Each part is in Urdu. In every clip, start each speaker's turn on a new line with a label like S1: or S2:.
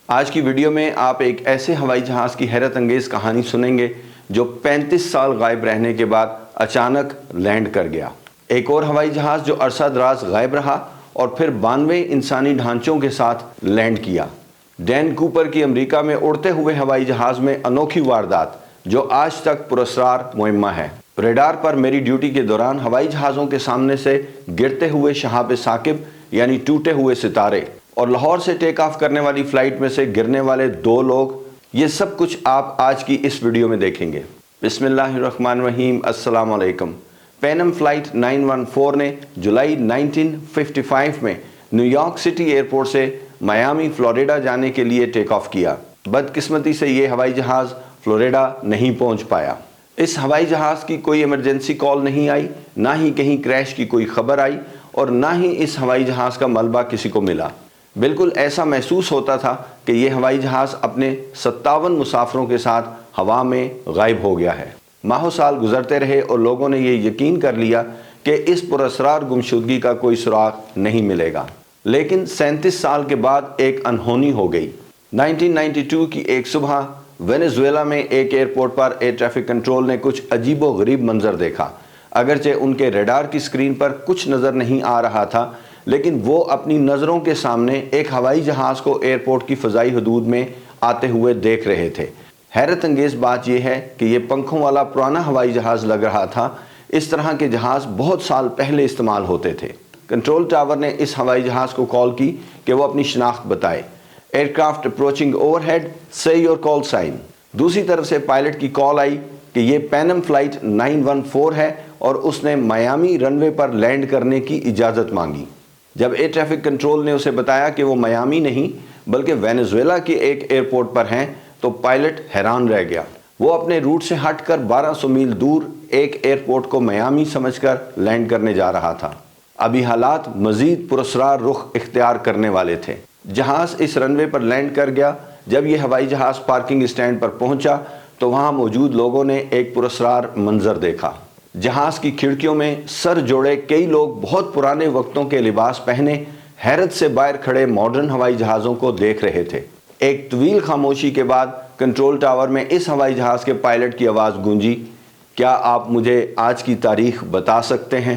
S1: آج کی ویڈیو میں آپ ایک ایسے ہوائی جہاز کی حیرت انگیز کہانی سنیں گے جو 35 سال غائب رہنے کے بعد اچانک لینڈ کر گیا۔ ایک اور ہوائی جہاز جو عرصہ دراز غائب رہا اور پھر 92 انسانی ڈھانچوں کے ساتھ لینڈ کیا۔ ڈین کوپر کی امریکہ میں اڑتے ہوئے ہوائی جہاز میں انوکھی واردات جو آج تک پراسرار معمہ ہے۔ ریڈار پر میری ڈیوٹی کے دوران ہوائی جہازوں کے سامنے سے گرتے ہوئے شہاب ثاقب یعنی ٹوٹے ہوئے ستارے اور لاہور سے ٹیک آف کرنے والی فلائٹ میں سے گرنے والے 2 لوگ، یہ سب کچھ آپ آج کی اس ویڈیو میں دیکھیں گے۔ بسم اللہ الرحمن الرحیم، السلام علیکم۔ پینم فلائٹ 914 نے جولائی 1955 میں نیو یارک سٹی ایئرپورٹ سے میامی فلوریڈا جانے کے لیے ٹیک آف کیا۔ بدقسمتی سے یہ ہوائی جہاز فلوریڈا نہیں پہنچ پایا۔ اس ہوائی جہاز کی کوئی ایمرجنسی کال نہیں آئی، نہ ہی کہیں کریش کی کوئی خبر آئی اور نہ ہی اس ہوائی جہاز کا ملبہ کسی کو ملا۔ بالکل ایسا محسوس ہوتا تھا کہ یہ ہوائی جہاز اپنے 57 مسافروں کے ساتھ ہوا میں غائب ہو گیا ہے۔ ماہ و سال گزرتے رہے اور لوگوں نے یہ یقین کر لیا کہ اس پراسرار گمشدگی کا کوئی سراغ نہیں ملے گا۔ لیکن 37 سال کے بعد ایک انہونی ہو گئی۔ 1992 کی ایک صبح وینزویلا میں ایک airport per air traffic control نے کچھ عجیب و غریب منظر دیکھا۔ اگرچہ ان کے ریڈار کی سکرین پر کچھ نظر نہیں آ رہا تھا، لیکن وہ اپنی نظروں کے سامنے ایک ہوائی جہاز کو ایئرپورٹ کی فضائی حدود میں آتے ہوئے دیکھ رہے تھے۔ حیرت انگیز بات یہ ہے کہ یہ پنکھوں والا پرانا ہوائی جہاز لگ رہا تھا۔ اس طرح کے جہاز بہت سال پہلے استعمال ہوتے تھے۔ کنٹرول ٹاور نے اس ہوائی جہاز کو کال کی کہ وہ اپنی شناخت بتائے۔ ایئرکرافٹ اپروچنگ اوور ہیڈ، سے یور کال سائن۔ دوسری طرف سے پائلٹ کی کال آئی کہ یہ پینم فلائٹ 914 ہے اور اس نے میامی رن وے پر لینڈ کرنے کی اجازت مانگی۔ جب ایئر ٹریفک کنٹرول نے اسے بتایا کہ وہ میامی نہیں بلکہ وینزویلا کے ایک ایئرپورٹ پر ہیں تو پائلٹ حیران رہ گیا۔ وہ اپنے روٹ سے ہٹ کر 1200 میل دور ایک ایئرپورٹ کو میامی سمجھ کر لینڈ کرنے جا رہا تھا۔ ابھی حالات مزید پراسرار رخ اختیار کرنے والے تھے۔ جہاز اس رن وے پر لینڈ کر گیا۔ جب یہ ہوائی جہاز پارکنگ اسٹینڈ پر پہنچا تو وہاں موجود لوگوں نے ایک پراسرار منظر دیکھا۔ جہاز کی کھڑکیوں میں سر جوڑے کئی لوگ بہت پرانے وقتوں کے لباس پہنے حیرت سے باہر کھڑے ماڈرن ہوائی جہازوں کو دیکھ رہے تھے۔ ایک طویل خاموشی کے بعد کنٹرول ٹاور میں اس ہوائی جہاز کے پائلٹ کی آواز گونجی، کیا آپ مجھے آج کی تاریخ بتا سکتے ہیں؟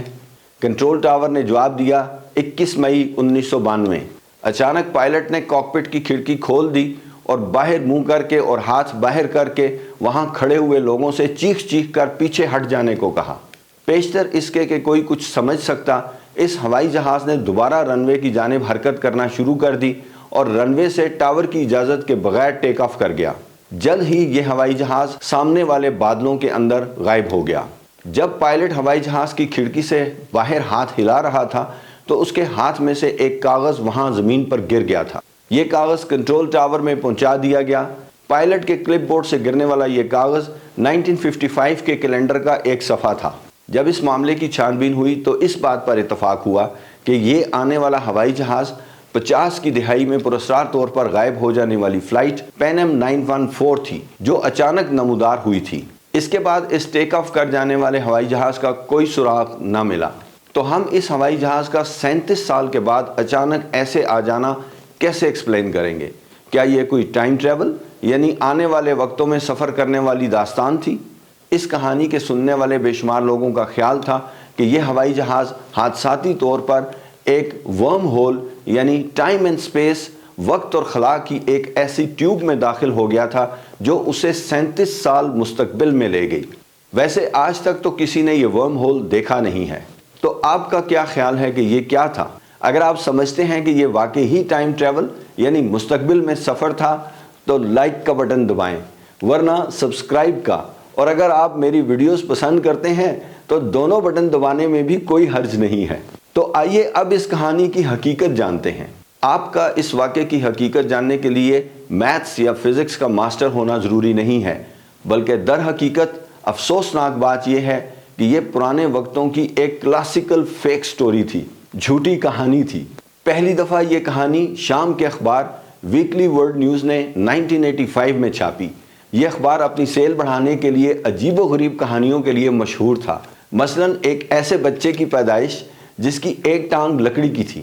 S1: کنٹرول ٹاور نے جواب دیا، 21 مئی 1992۔ اچانک پائلٹ نے کاکپٹ کی کھڑکی کھول دی اور باہر منہ کر کے اور ہاتھ باہر کر کے وہاں کھڑے ہوئے لوگوں سے چیخ چیخ کر پیچھے ہٹ جانے کو کہا۔ پیشتر اس کے کہ کوئی کچھ سمجھ سکتا، اس ہوائی جہاز نے دوبارہ رن وے کی جانب حرکت کرنا شروع کر دی اور رن وے سے ٹاور کی اجازت کے بغیر ٹیک آف کر گیا۔ جلد ہی یہ ہوائی جہاز سامنے والے بادلوں کے اندر غائب ہو گیا۔ جب پائلٹ ہوائی جہاز کی کھڑکی سے باہر ہاتھ ہلا رہا تھا تو اس کے ہاتھ میں سے ایک کاغذ وہاں زمین پر گر گیا تھا۔ یہ کاغذ کنٹرول ٹاور میں پہنچا دیا گیا۔ پائلٹ کے کلپ بورڈ سے گرنے والا یہ کاغذ 1955 کے کیلنڈر کا ایک صفحہ تھا۔ جب اس معاملے کی چھان بین ہوئی تو اس بات پر اتفاق ہوا کہ یہ آنے والا ہوائی جہاز 50 کی دہائی میں پراسرار طور پر غائب ہو جانے والی فلائٹ پینم 914 تھی جو اچانک نمودار ہوئی تھی۔ اس کے بعد اس ٹیک آف کر جانے والے ہوائی جہاز کا کوئی سراغ نہ ملا۔ تو ہم اس ہوائی جہاز کا 37 سال کے بعد اچانک ایسے آ جانا کیسے ایکسپلین کریں گے؟ کیا یہ کوئی ٹائم ٹریول یعنی آنے والے وقتوں میں سفر کرنے والی داستان تھی؟ اس کہانی کے سننے والے بے شمار لوگوں کا خیال تھا کہ یہ ہوائی جہاز حادثاتی طور پر ایک ورم ہول یعنی ٹائم اینڈ سپیس، وقت اور خلا کی ایک ایسی ٹیوب میں داخل ہو گیا تھا جو اسے 37 سال مستقبل میں لے گئی۔ ویسے آج تک تو کسی نے یہ ورم ہول دیکھا نہیں ہے۔ تو آپ کا کیا خیال ہے کہ یہ کیا تھا؟ اگر آپ سمجھتے ہیں کہ یہ واقعی ہی ٹائم ٹریول یعنی مستقبل میں سفر تھا تو لائک کا بٹن دبائیں، ورنہ سبسکرائب کا، اور اگر آپ میری ویڈیوز پسند کرتے ہیں تو دونوں بٹن دبانے میں بھی کوئی حرج نہیں ہے۔ تو آئیے اب اس کہانی کی حقیقت جانتے ہیں۔ آپ کا اس واقعے کی حقیقت جاننے کے لیے میتھس یا فزکس کا ماسٹر ہونا ضروری نہیں ہے، بلکہ در حقیقت افسوسناک بات یہ ہے کہ یہ پرانے وقتوں کی ایک کلاسیکل فیک سٹوری تھی، جھوٹی کہانی تھی۔ پہلی دفعہ یہ کہانی شام کے اخبار ویکلی ورلڈ نیوز نے 1985 میں چھاپی۔ یہ اخبار اپنی سیل بڑھانے کے لیے عجیب و غریب کہانیوں کے لیے مشہور تھا۔ مثلا ایک ایسے بچے کی پیدائش جس کی ایک ٹانگ لکڑی کی تھی،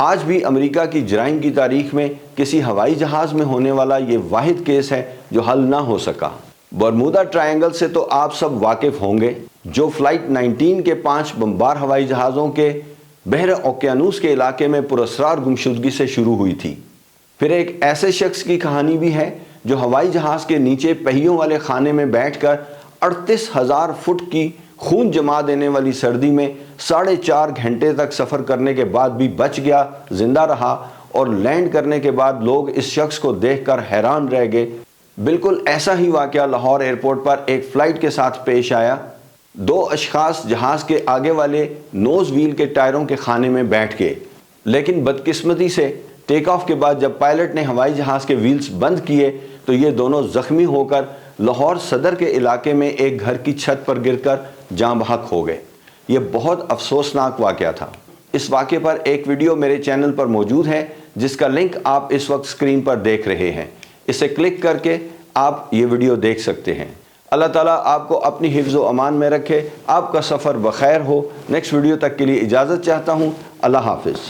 S1: آج بھی امریکہ کی جرائم کی تاریخ میں کسی ہوائی جہاز میں ہونے والا یہ واحد کیس ہے جو حل نہ ہو سکا۔ برمودا ٹرائنگل سے تو آپ سب واقف ہوں گے، جو فلائٹ 19 کے 5 بمبار ہوائی جہازوں کے بحر اوقیانوس کے علاقے میں پراسرار گمشدگی سے شروع ہوئی تھی۔ پھر ایک ایسے شخص کی کہانی بھی ہے جو ہوائی جہاز کے نیچے پہیوں والے خانے میں بیٹھ کر 38,000 فٹ کی خون جما دینے والی سردی میں 4.5 گھنٹے تک سفر کرنے کے بعد بھی بچ گیا، زندہ رہا، اور لینڈ کرنے کے بعد لوگ اس شخص کو دیکھ کر حیران رہ گئے۔ بالکل ایسا ہی واقعہ لاہور ایئرپورٹ پر ایک فلائٹ کے ساتھ پیش آیا۔ 2 اشخاص جہاز کے آگے والے نوز ویل کے ٹائروں کے خانے میں بیٹھ گئے، لیکن بدقسمتی سے ٹیک آف کے بعد جب پائلٹ نے ہوائی جہاز کے ویلز بند کیے تو یہ دونوں زخمی ہو کر لاہور صدر کے علاقے میں ایک گھر کی چھت پر گر کر جاں بحق ہو گئے۔ یہ بہت افسوسناک واقعہ تھا۔ اس واقعے پر ایک ویڈیو میرے چینل پر موجود ہے جس کا لنک آپ اس وقت سکرین پر دیکھ رہے ہیں۔ اسے کلک کر کے آپ یہ ویڈیو دیکھ سکتے ہیں۔ اللہ تعالیٰ آپ کو اپنی حفظ و امان میں رکھے، آپ کا سفر بخیر ہو۔ نیکسٹ ویڈیو تک کے لیے اجازت چاہتا ہوں۔ اللہ حافظ۔